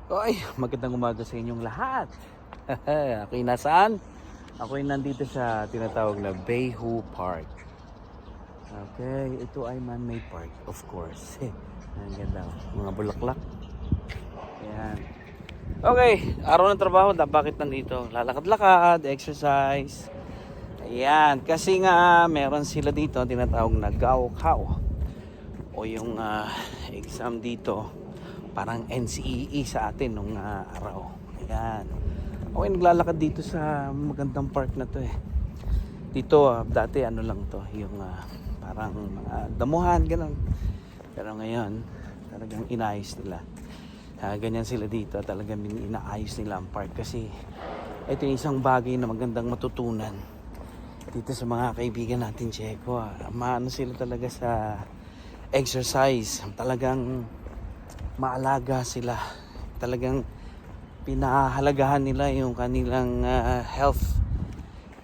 Ay, magandang umaga sa inyong lahat. Ako'y nasaan? Ako'y nandito sa tinatawag na Bayhu Park. Okay, ito ay man-made park, of course. Ang ganda, mga bulaklak. Ayan. Okay, araw ng trabaho, bakit nandito? Lalakad-lakad, exercise. Ayan, kasi nga meron sila dito tinatawag na Gaokao o yung exam dito, parang NCEE sa atin nung araw. Ayan. Okay, naglalakad dito sa magandang park na to eh. Dito dati ano lang to, yung parang mga damuhan, gano'n. Pero ngayon, talagang inayos nila. Ganyan sila dito, talagang inaayos nila ang park kasi ito yung isang bagay na magandang matutunan dito sa mga kaibigan natin Tseko. Maano sila talaga sa exercise, talagang maalaga sila, talagang pinahahalagahan nila yung kanilang health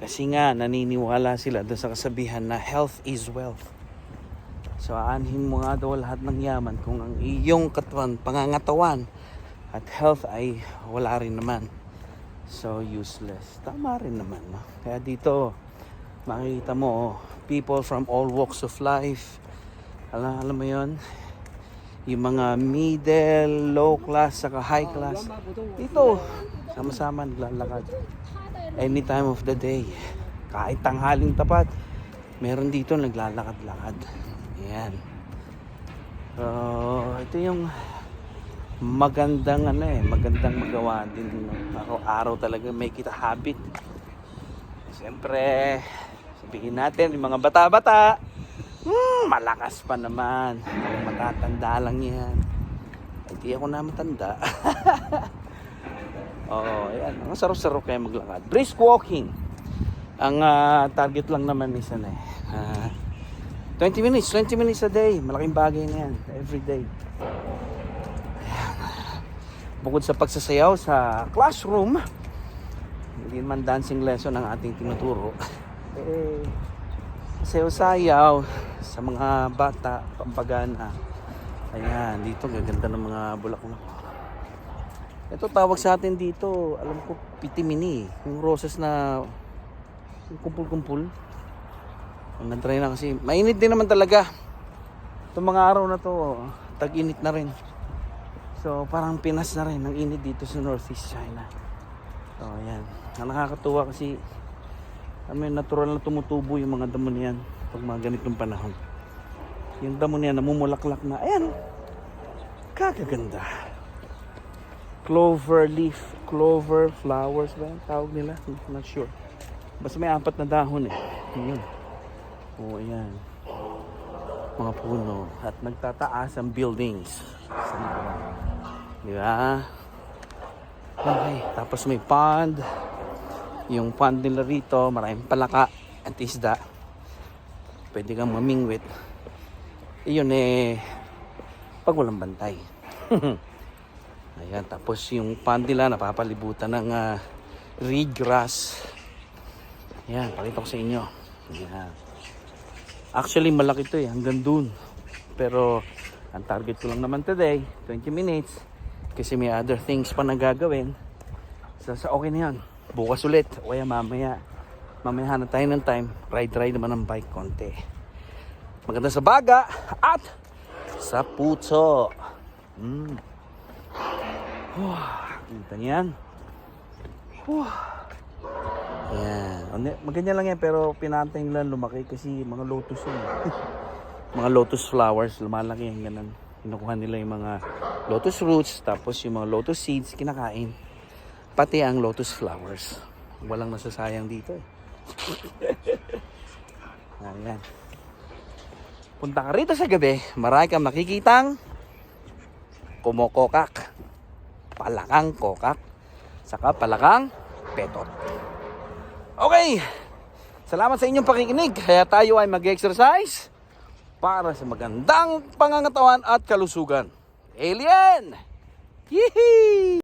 kasi nga naniniwala sila doon sa kasabihan na health is wealth. So aanhin mo nga daw lahat ng yaman kung ang iyong katawan, pangangatawan at health ay wala rin naman, so useless. Tama rin naman, no? Kaya dito makikita mo people from all walks of life. Alam mo yon, yung mga middle, low class, saka high class, dito sama-sama naglalakad any time of the day. Kahit tanghaling tapat, meron dito naglalakad-lakad. Ayan. So ito yung magandang magandang magawa din araw-araw, talaga make it a habit. Siyempre sabihin natin yung mga bata-bata, malakas pa naman. Matatanda lang yan. Hindi ako na matanda. Oo, ayan. Ang sarap-sarap kaya maglakad. Brisk walking. Ang target lang naman is 20 minutes a day. Malaking bagay na yan. Every day. Ayan. Bukod sa pagsasayaw sa classroom, hindi naman dancing lesson ang ating tinuturo. Sayaw-sayaw sa mga bata, pampagana. Ayan, dito gaganda ng mga bulaklak. Ito tawag sa atin dito, alam ko, pitimini. Yung roses na yung kumpul-kumpul. Nag-try na kasi mainit din naman talaga. Itong mga araw na to, tag-init na rin. So parang Pinas na rin ang init dito sa Northeast China. So ayan, nakakatuwa kasi natural na tumutubo yung mga damo niyan pag mga ganitong panahon. Yung damo niyan namumulaklak na, ayan, kagaganda. Clover leaf, clover flowers ba ang tawag nila? Not sure. Basta may 4 na dahon eh. Yun. O ayan, mga puno at nagtataas ang buildings. Di ba? Okay, tapos may pond. Yung pond nila rito, maraming palaka at isda. Pwede kang mamingwit. Iyon pag walang bantay. Ayan, tapos yung pond nila napapalibutan ng reed grass. Ayan, pakita ko sa inyo. Ayan. Actually, malaki to hanggang dun. Pero ang target ko lang naman today, 20 minutes. Kasi may other things pa na gagawin. So okay na yan. Bukas ulit o kaya mamaya hanap tayo ng time, ride naman ng bike konti. Maganda sa baga at sa puso. Kita niyan. Ayan, maganda lang yan, pero pinantay nila lumaki kasi mga lotus yun. Mga lotus flowers, lumalaki yan, ganun. Kinukuha nila yung mga lotus roots, tapos yung mga lotus seeds kinakain. Pati ang lotus flowers. Walang nasasayang dito eh. Ayan. Punta ka rito sa gabi, marami kang makikitang kumokokak, palakang kokak, saka palakang petot. Okay, salamat sa inyong pakikinig. Kaya tayo ay mag-exercise para sa magandang pangangatawan at kalusugan. Alien! Yee!